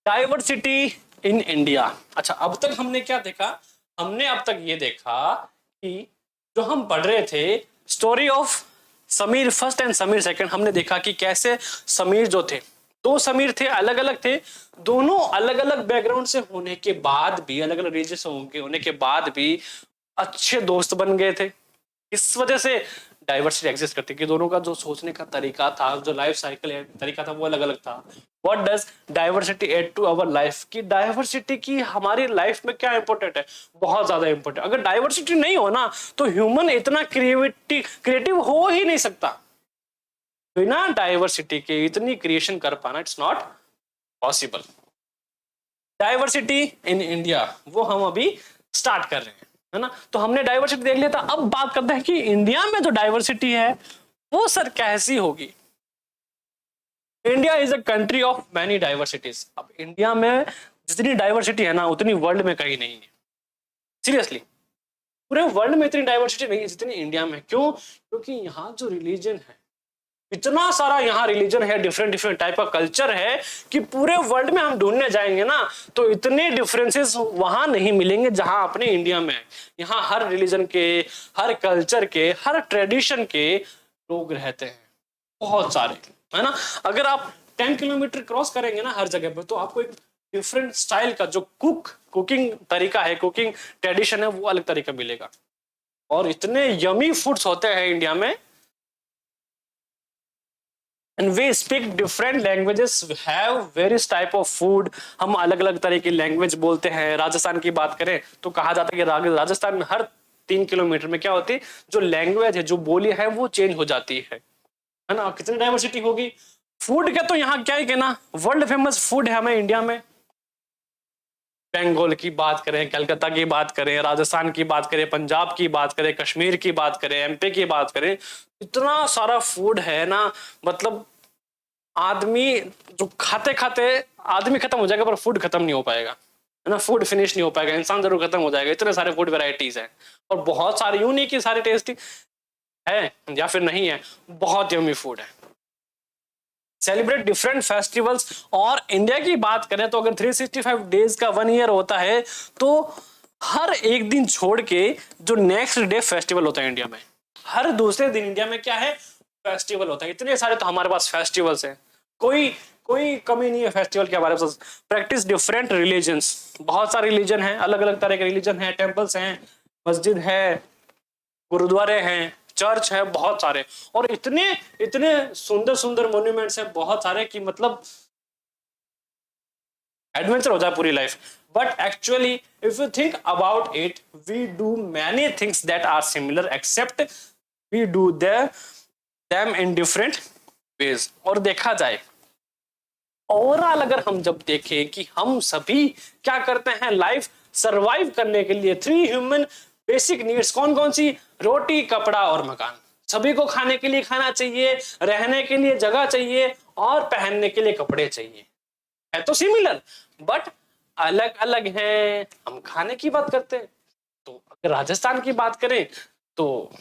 Diversity in India. अच्छा, अब तक हमने क्या देखा? हमने अब तक ये देखा कि जो हम पढ़ रहे थे story of Sameer first and Sameer second, हमने देखा कि कैसे समीर जो थे, 2 समीर थे, अलग अलग थे, दोनों अलग अलग बैकग्राउंड से होने के बाद भी, अलग अलग रीजन से होने के बाद भी अच्छे दोस्त बन गए थे। इस वजह से डाइवर्सिटी एग्जिस्ट करती है कि दोनों का जो सोचने का तरीका था, जो लाइफ साइकिल तरीका था, वो अलग अलग था। What does diversity add to our life? की डाइवर्सिटी की हमारी लाइफ में क्या इंपॉर्टेंट है? बहुत ज्यादा इंपॉर्टेंट। अगर डाइवर्सिटी नहीं हो ना तो ह्यूमन इतना क्रिएटिव हो ही नहीं सकता। बिना डाइवर्सिटी के इतनी क्रिएशन कर पाना it's not possible. Diversity in India वो हम अभी स्टार्ट कर रहे हैं, है ना। तो हमने डाइवर्सिटी देख लिया था, अब बात करते हैं कि इंडिया में जो डाइवर्सिटी है वो सर कैसी होगी। India is a country of many diversities. अब इंडिया में जितनी डाइवर्सिटी है ना उतनी वर्ल्ड में कहीं नहीं है, सीरियसली। पूरे वर्ल्ड में इतनी डाइवर्सिटी नहीं है जितनी इंडिया में। क्यों? क्योंकि यहाँ जो रिलीजन है, इतना सारा यहाँ रिलीजन है, डिफरेंट डिफरेंट टाइप का कल्चर है कि पूरे वर्ल्ड में हम ढूंढने जाएंगे ना तो इतने डिफरेंसेस वहां नहीं मिलेंगे जहां अपने इंडिया में है। यहाँ हर रिलीजन के, हर कल्चर के, हर ट्रेडिशन के लोग रहते हैं, बहुत सारे, है ना। अगर आप 10 किलोमीटर क्रॉस करेंगे ना हर जगह पे तो आपको एक डिफरेंट स्टाइल का जो कुकिंग तरीका है, कुकिंग ट्रेडिशन है, वो अलग तरीका मिलेगा। और इतने यमी फूड्स होते हैं इंडिया में। And we speak different languages, have various type of food। हम अलग अलग तरह की लैंग्वेज बोलते हैं। राजस्थान की बात करें तो कहा जाता है कि राजस्थान में हर 3 किलोमीटर में क्या होती है, जो लैंग्वेज है, जो बोली है, वो चेंज हो जाती है ना। कितनी डाइवर्सिटी होगी। फूड का तो यहाँ क्या ही कहना, वर्ल्ड फेमस फूड है हमें इंडिया में। बंगाल की बात करें, कलकत्ता की बात करें, राजस्थान की बात करें, पंजाब की बात करें, कश्मीर की बात करें, एमपी की बात करें, इतना सारा फूड है ना। मतलब आदमी जो खाते खाते आदमी खत्म हो जाएगा पर फूड खत्म नहीं हो पाएगा, है ना। फूड फिनिश नहीं हो पाएगा, इंसान जरूर खत्म हो जाएगा। इतने सारे फूड वेराइटीज हैं और बहुत सारे, यूं नहीं कि सारे टेस्टी है या फिर नहीं है, बहुत यम्मी फूड है। Celebrate different festivals. और इंडिया की बात करें तो अगर 365 डेज का 1 ईयर होता है तो हर एक दिन छोड़ के जो नेक्स्ट डे फेस्टिवल होता है इंडिया में, हर दूसरे दिन इंडिया में क्या है, फेस्टिवल होता है। इतने सारे तो हमारे पास फेस्टिवल्स हैं, कोई कमी नहीं है फेस्टिवल के हमारे पास। प्रैक्टिस डिफरेंट रिलीजन्स, बहुत सारे रिलीजन हैं, अलग अलग तरह के रिलीजन हैं, टेम्पल्स हैं, मस्जिद है, गुरुद्वारे हैं, चर्च है, बहुत सारे। और इतने इतने सुंदर सुंदर मोन्यूमेंट्स हैं, बहुत सारे कि मतलब एडवेंचर हो जाए पूरी life. But actually if you think about it, we do many things that are similar except we do them in different ways. और देखा जाए ओवरऑल अगर हम जब देखें कि हम सभी क्या करते हैं लाइफ सरवाइव करने के लिए, 3 ह्यूमन बेसिक नीड्स कौन कौन सी? रोटी, कपड़ा और मकान। सभी को खाने के लिए खाना चाहिए, रहने के लिए जगह चाहिए और पहनने के लिए कपड़े चाहिए। है तो सिमिलर बट अलग अलग हैं। हम खाने की बात करते हैं तो अगर राजस्थान की बात करें तो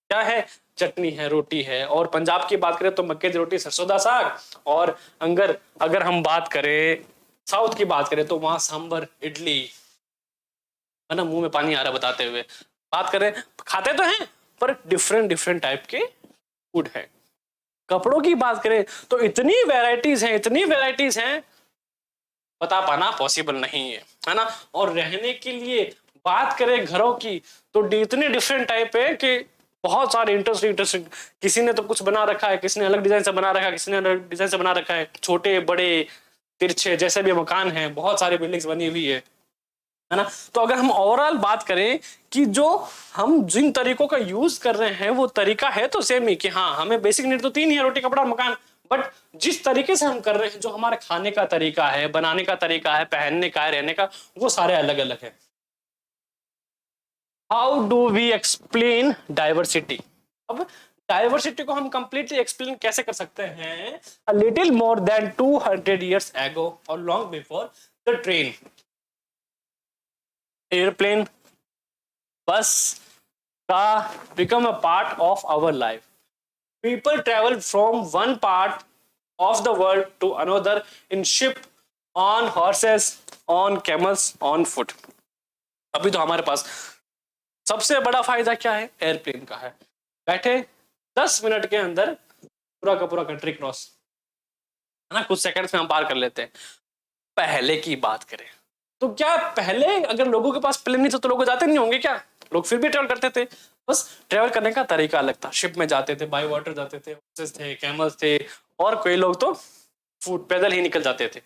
क्या है? चटनी है, रोटी है। और पंजाब की बात करें तो मक्के की रोटी, सरसों दा साग। और अगर हम बात करें साउथ की बात करें तो वहां सांबर, इडली। है ना, मुंह में पानी आ रहा बताते हुए। बात करें, खाते तो हैं पर डिफरेंट डिफरेंट टाइप के फूड है। कपड़ों की बात करें तो इतनी वैरायटीज हैं बता पाना पॉसिबल नहीं है ना। और रहने के लिए बात करें घरों की तो इतने डिफरेंट टाइप है कि बहुत सारे इंटरेस्टिंग। किसी ने तो कुछ बना रखा है, किसी ने अलग डिजाइन से बना रखा है, किसी ने अलग डिजाइन से बना रखा है। छोटे बड़े तिरछे जैसे भी मकान है, बहुत सारी बिल्डिंग्स बनी हुई है ना। तो अगर हम ओवरऑल बात करें कि जो हम जिन तरीकों का यूज कर रहे हैं वो तरीका है तो सेम ही कि हाँ हमें बेसिक नीड तो 3 ही है, रोटी, कपड़ा और मकान। बट जिस तरीके से हम कर रहे हैं, जो हमारे खाने का तरीका है, बनाने का तरीका है, पहनने का है, रहने का, वो सारे अलग अलग है। How do we explain diversity? अब डाइवर्सिटी को हम कंप्लीटली एक्सप्लेन कैसे कर सकते हैं? A little more than 200 years ago और long before the train, airplane, bus का become a part of our life. People travel from one part of the world to another in ship, on horses, on camels, on foot. अभी तो हमारे पास सबसे बड़ा फायदा क्या है? एयरप्लेन का है। बैठे 10 मिनट के अंदर पूरा का पूरा कंट्री क्रॉस, है ना, कुछ सेकंड्स में हम पार कर लेते हैं। पहले की बात करें तो क्या पहले अगर लोगों के पास प्लेन नहीं था तो लोग जाते नहीं होंगे क्या? लोग फिर भी ट्रेवल करते थे, बस ट्रेवल करने का तरीका अलग था। शिप में जाते थे, बाय वाटर जाते थे, हॉर्सेस थे, कैमल्स थे, और कोई लोग तो फुट पैदल ही निकल जाते थे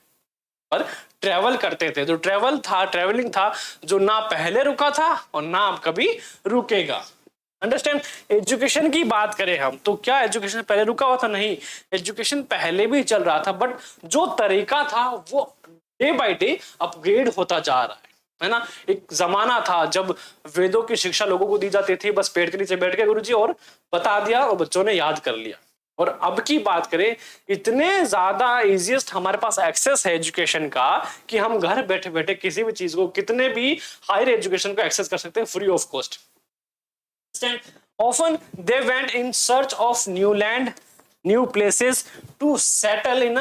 पर ट्रेवल करते थे। तो ट्रेवलिंग था जो ना पहले रुका था और ना अब कभी रुकेगा। अंडरस्टैंड? एजुकेशन की बात करें हम तो क्या एजुकेशन पहले रुका हुआ था? नहीं, एजुकेशन पहले भी चल रहा था बट जो तरीका था वो डे बाय डे अपग्रेड होता जा रहा है ना। एक जमाना था जब वेदों की शिक्षा लोगों को दी जाती थी, बस पेड़ के नीचे बैठ के गुरुजी और बता दिया और बच्चों ने याद कर लिया। और अब की बात करें, इतने ज्यादा इजीएस्ट हमारे पास एक्सेस है एजुकेशन का कि हम घर बैठे बैठे किसी भी चीज को, कितने भी हायर एजुकेशन को एक्सेस कर सकते हैं free of cost. Often they went in search of new land, new places to settle in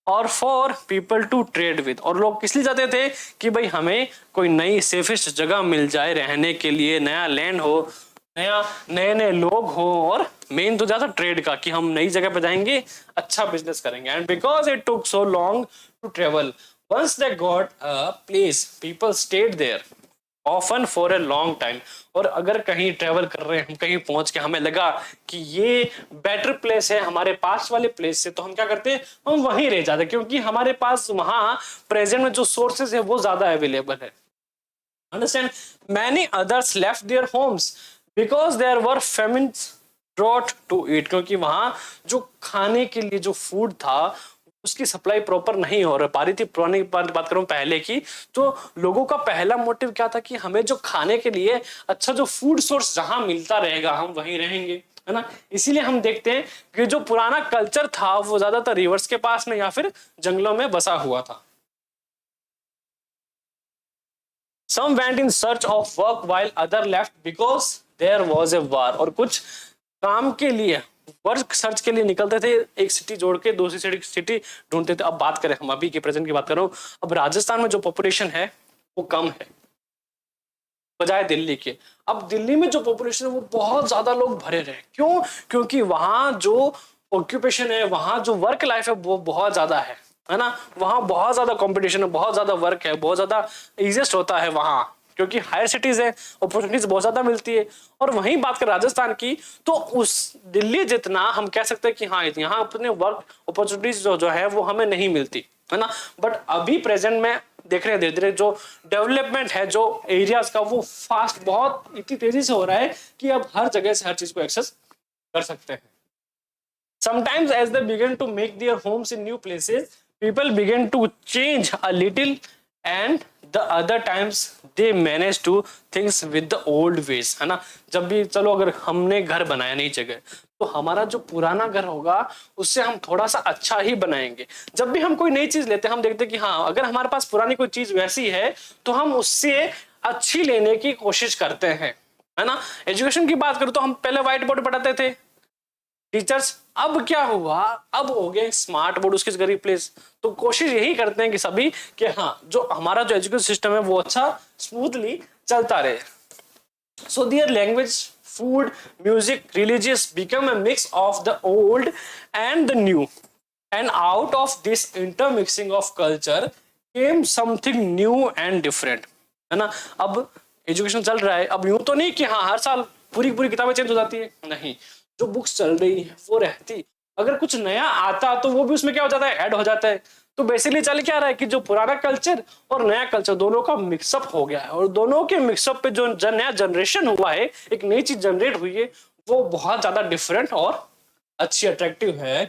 or for people to trade with। और लोग किस लिए जाते थे कि भाई हमें कोई नई सेफेस्ट जगह मिल जाए रहने के लिए, नया लैंड हो, नए नए लोग हो, और मेन तो ज्यादा ट्रेड का कि हम नई जगह पे जाएंगे, अच्छा बिजनेस करेंगे। And because it took so long to travel, once they got a place people stayed there often for a long time। और अगर कहीं ट्रेवल कर रहे हैं, हम कहीं पहुंच के हमें लगा कि ये बेटर प्लेस है हमारे पास वाले प्लेस से, तो हम क्या करते हैं? हम वहीं रह जाते हैं क्योंकि हमारे पास वहां प्रेजेंट में जो सोर्सेज है वो ज्यादा अवेलेबल है। Understand? Many others left their homes because there were famines brought to eat. क्योंकि वहां जो खाने के लिए जो फूड था उसकी सप्लाई प्रॉपर नहीं हो रहा पा रही थी। पुरानी बात करूं पहले की, तो लोगों का पहला मोटिव क्या था कि हमें जो खाने के लिए अच्छा जो फूड सोर्स जहां मिलता रहेगा हम वहीं रहेंगे, है ना। इसीलिए हम देखते हैं कि जो पुराना कल्चर था वो ज्यादातर रिवर्स के पास में या फिर जंगलों में बसा हुआ था। Some went in search of work while other left because there was a war। और कुछ काम के लिए, वर्क सर्च के लिए निकलते थे, एक सिटी जोड़ के दूसरी सिटी ढूंढते थे। अब बात करें, हम अभी के प्रेजेंट की बात कर रहा हूं, अब राजस्थान में जो पॉपुलेशन है वो कम है बजाय दिल्ली के। अब दिल्ली में जो पॉपुलेशन है वो बहुत ज्यादा लोग भरे रहे। क्यों? क्योंकि वहां जो ऑक्यूपेशन है, वहां जो वर्क लाइफ है वो बहुत ज्यादा है ना। वहां बहुत ज्यादा कंपटीशन है, बहुत ज्यादा वर्क है, बहुत ज्यादा इजिएस्ट होता है वहां, क्योंकि हायर सिटीज है, अपॉर्चुनिटीज बहुत ज्यादा मिलती है। और वहीं बात कर राजस्थान की तो उस दिल्ली जितना हम कह सकते हैं कि हाँ यहाँ अपने वर्क अपॉर्चुनिटीज जो है वो हमें नहीं मिलती, है ना। बट अभी प्रेजेंट में देख रहे हैं धीरे धीरे जो डेवलपमेंट है जो एरियाज का वो फास्ट बहुत इतनी तेजी से हो रहा है कि अब हर जगह से हर चीज को एक्सेस कर सकते हैं। Sometimes as they begin to make their homes in new places, people begin to change a little, and the other times they manage to things with the old ways, है ना। जब भी चलो अगर हमने घर बनाया नई जगह, तो हमारा जो पुराना घर होगा उससे हम थोड़ा सा अच्छा ही बनाएंगे। जब भी हम कोई नई चीज लेते हैं, हम देखते हैं कि हाँ अगर हमारे पास पुरानी कोई चीज वैसी है तो हम उससे अच्छी लेने की कोशिश करते हैं, है ना। एजुकेशन की बात करूं तो हम पहले व्हाइट बोर्ड पढ़ाते थे टीचर्स, अब क्या हुआ, अब हो गए स्मार्ट बोर्ड, उसकी जगह रिप्लेस। तो कोशिश यही करते हैं कि सभी कि हाँ जो हमारा जो एजुकेशन सिस्टम है वो अच्छा स्मूथली चलता रहे। So their language, food, music, religious become a mix of the old and the new, and out of this intermixing of culture came something new and different, है ना। अब एजुकेशन चल रहा है, अब यूं तो नहीं कि हाँ हर साल पूरी पूरी किताबें चेंज हो जाती है, नहीं, जो बुक्स चल रही है वो रहती, अगर कुछ नया आता तो वो भी उसमें क्या हो जाता है, ऐड हो जाता है। तो बेसिकली चल क्या रहा है कि जो पुराना कल्चर और नया कल्चर दोनों का मिक्सअप हो गया है, और दोनों के मिक्सअप पे जो नया जनरेशन हुआ है, एक नई चीज जनरेट हुई है, वो बहुत ज्यादा डिफरेंट और अच्छी अट्रैक्टिव है।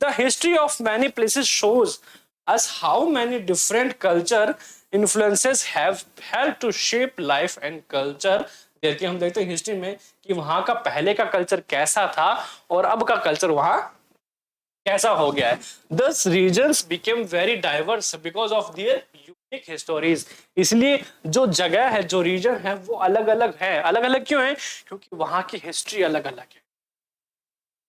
The history of many places shows us how many different culture influences have helped to shape life and culture. देखिए हम देखते हैं हिस्ट्री में कि वहां का पहले का कल्चर कैसा था और अब का कल्चर वहां कैसा हो गया है। Thus regions became very diverse because of their unique histories। इसलिए जो जगह है, जो रीजन है वो अलग अलग है। अलग अलग क्यों है? क्योंकि वहां की हिस्ट्री अलग अलग है,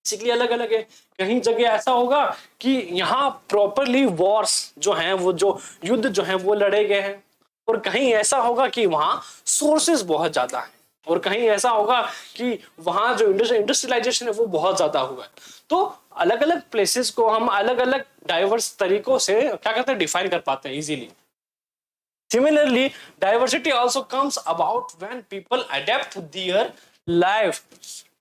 इसलिए अलग अलग है। कहीं जगह ऐसा होगा कि यहाँ प्रॉपरली वॉर्स जो हैं, वो जो युद्ध जो हैं वो लड़े गए हैं, और कहीं ऐसा होगा कि वहां सोर्सेस बहुत ज्यादा है, और कहीं ऐसा होगा कि वहां जो इंडस्ट्रियलाइजेशन है वो बहुत ज्यादा हुआ है। तो अलग अलग प्लेसेस को हम अलग अलग डाइवर्स तरीकों से क्या कहते हैं, डिफाइन कर पाते हैं easily. Similarly diversity also comes about when people adapt their life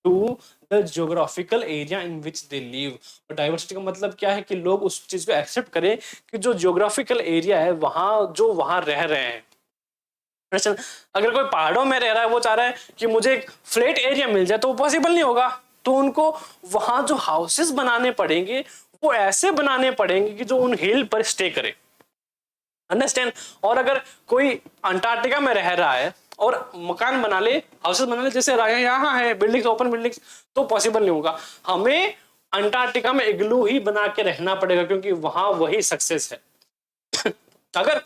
to the geographical area in which they live. और डाइवर्सिटी का मतलब क्या है कि लोग उस चीज को एक्सेप्ट करें कि जो जियोग्राफिकल एरिया है वहां जो वहां रह रहे हैं। अगर कोई पहाड़ों में रह रहा है, वो चाह रहा है कि मुझे एक फ्लैट एरिया मिल जाए, तो वो पॉसिबल नहीं होगा। तो उनको वहां जो हाउसेस बनाने पड़ेंगे वो ऐसे बनाने पड़ेंगे कि जो उन हिल पर स्टे करे, अंडरस्टैंड। और अगर कोई अंटार्कटिका में रह रहा है और मकान बना ले, हाउसेस बना ले, जैसे यहाँ है बिल्डिंग्स, ओपन बिल्डिंग्स, तो पॉसिबल नहीं होगा। हमें अंटार्कटिका में इग्लू ही बना के रहना पड़ेगा, क्योंकि वहां वही सक्सेस है। अगर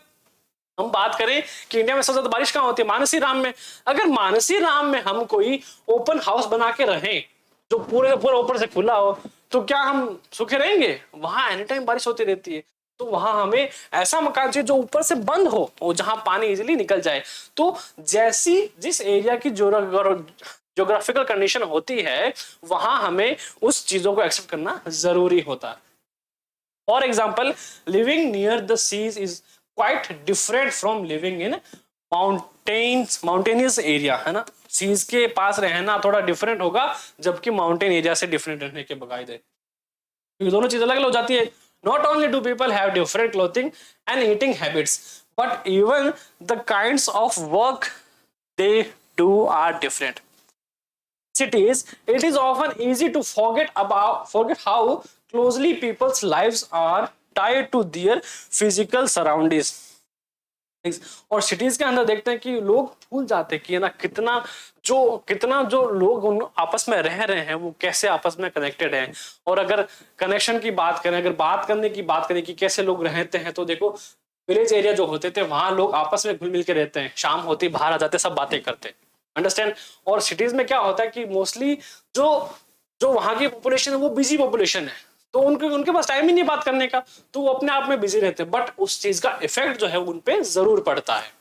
हम बात करें कि इंडिया में सबसे ज्यादा बारिश कहाँ होती है, मानसी राम में। अगर मानसी राम में हम कोई ओपन हाउस बना के रहें जो पूरे का पूरा ऊपर से खुला हो, तो क्या हम सूखे रहेंगे? वहां एनी टाइम बारिश होती रहती है। तो वहां हमें ऐसा मकान चाहिए जो ऊपर से बंद हो और जहां पानी इजीली निकल जाए। तो जैसी जिस एरिया की ज्योग्राफिकल कंडीशन होती है, वहां हमें उस चीजों को एक्सेप्ट करना जरूरी होता है। For example, living near the seas is quite different from living in mountainous area, है ना। सीज के पास रहना थोड़ा डिफरेंट होगा, जबकि माउंटेन एरिया से डिफरेंट रहने के बकायदे, क्योंकि दोनों चीज अलग अलग हो जाती है। Not only do people have different clothing and eating habits, but even the kinds of work they do are different. Cities, it is often easy to forget how closely people's lives are tied to their physical surroundings। और cities के अंदर देखते हैं कि लोग भूल जाते हैं कि ना कितना जो लोग उन आपस में रह रहे हैं वो कैसे आपस में कनेक्टेड हैं। और अगर कनेक्शन की बात करें, अगर बात करने की बात करें कि कैसे लोग रहते हैं, तो देखो विलेज एरिया जो होते थे वहां लोग आपस में घुल मिल के रहते हैं, शाम होती बाहर आ जाते, सब बातें करते, अंडरस्टैंड। और सिटीज में क्या होता है कि मोस्टली जो वहां की पॉपुलेशन है वो बिजी पॉपुलेशन है, तो उनके पास टाइम ही नहीं बात करने का, तो वो अपने आप में बिजी रहते हैं। बट उस चीज का इफेक्ट जो है उन पे जरूर पड़ता है।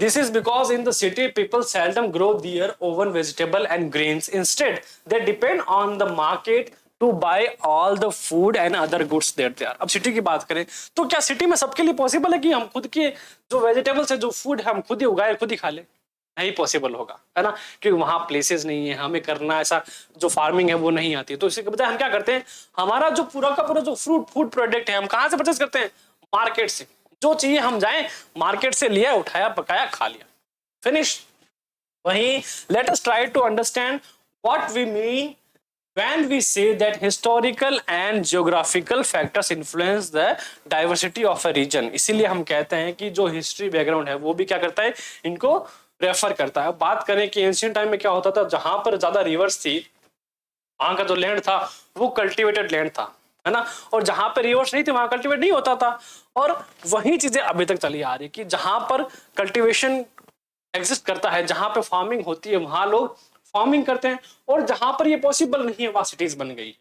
This is because in the city people seldom grow their own vegetable and grains. Instead, they depend on the market to buy all the food and other goods that they are। अब city की बात करें तो क्या city में सबके लिए possible है कि हम खुद के जो वेजिटेबल्स है, जो फूड है, हम खुद ही उगाए खुद ही खा ले? नहीं पॉसिबल होगा, है ना, क्योंकि वहां प्लेसेस नहीं है, हमें करना ऐसा जो फार्मिंग है वो नहीं आती। तो इसके बजाय हम क्या करते हैं, हमारा जो पूरा का पूरा जो फूड प्रोडक्ट है हम कहाँ से परचेज करते हैं? मार्केट से। जो चाहिए हम जाएं मार्केट से, लिया, उठाया, पकाया, खा लिया, फिनिश। वहीं let us try to understand what we mean when we say that historical and geographical factors influence the diversity of a region, इसीलिए हम कहते हैं कि जो हिस्ट्री बैकग्राउंड है वो भी क्या करता है, इनको रेफर करता है। बात करें कि एंशियंट टाइम में क्या होता था, जहां पर ज्यादा रिवर्स थी वहां का जो लैंड था वो कल्टिवेटेड लैंड था, है ना, और जहां पर रिवर्स नहीं थे वहां कल्टिवेट नहीं होता था। और वही चीजें अभी तक चली आ रही कि जहां पर कल्टिवेशन एग्जिस्ट करता है, जहां पे फार्मिंग होती है वहां लोग फार्मिंग करते हैं, और जहां पर ये पॉसिबल नहीं है वहां सिटीज बन गई है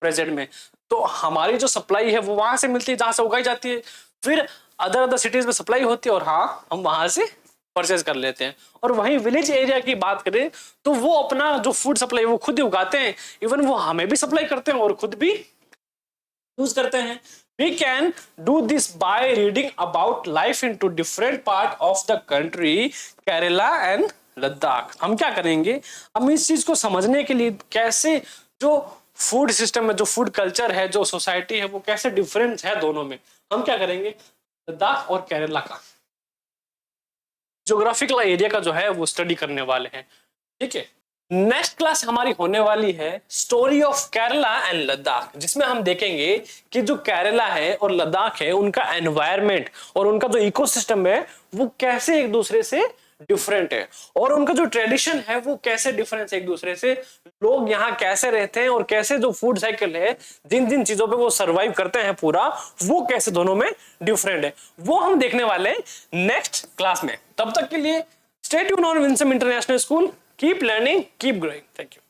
प्रेजेंट में। तो हमारी जो सप्लाई है वो वहां से मिलती है जहां से उगाई जाती है, फिर अदर सिटीज में सप्लाई होती है और हाँ हम वहां से परचेज कर लेते हैं। और वहीं विलेज एरिया की बात करें तो वो अपना जो फूड सप्लाई वो खुद ही उगाते हैं, इवन वो हमें भी सप्लाई करते हैं और खुद भी यूज करते हैं। We can do this by reading about life into different part of the country, Kerala and Ladakh. हम क्या करेंगे, हम इस चीज को समझने के लिए कैसे जो फूड सिस्टम है, जो फूड कल्चर है, जो सोसाइटी है, वो कैसे डिफरेंस है दोनों में, हम क्या करेंगे लद्दाख और केरला का ज्योग्राफिकल एरिया का जो है वो स्टडी करने वाले हैं। ठीक है, नेक्स्ट क्लास हमारी होने वाली है story of Kerala and Ladakh, जिसमें हम देखेंगे कि जो केरला है और लद्दाख है उनका एनवायरनमेंट और उनका जो इकोसिस्टम है वो कैसे एक दूसरे से डिफरेंट है, और उनका जो ट्रेडिशन है वो कैसे डिफरेंट है एक दूसरे से, लोग यहाँ कैसे रहते हैं और कैसे जो फूड साइकिल है, जिन जिन चीजों पे वो सरवाइव करते हैं पूरा, वो कैसे दोनों में डिफरेंट है, वो हम देखने वाले हैं नेक्स्ट क्लास में। तब तक के लिए stay tuned on Winsome international school. Keep learning, keep growing. Thank you.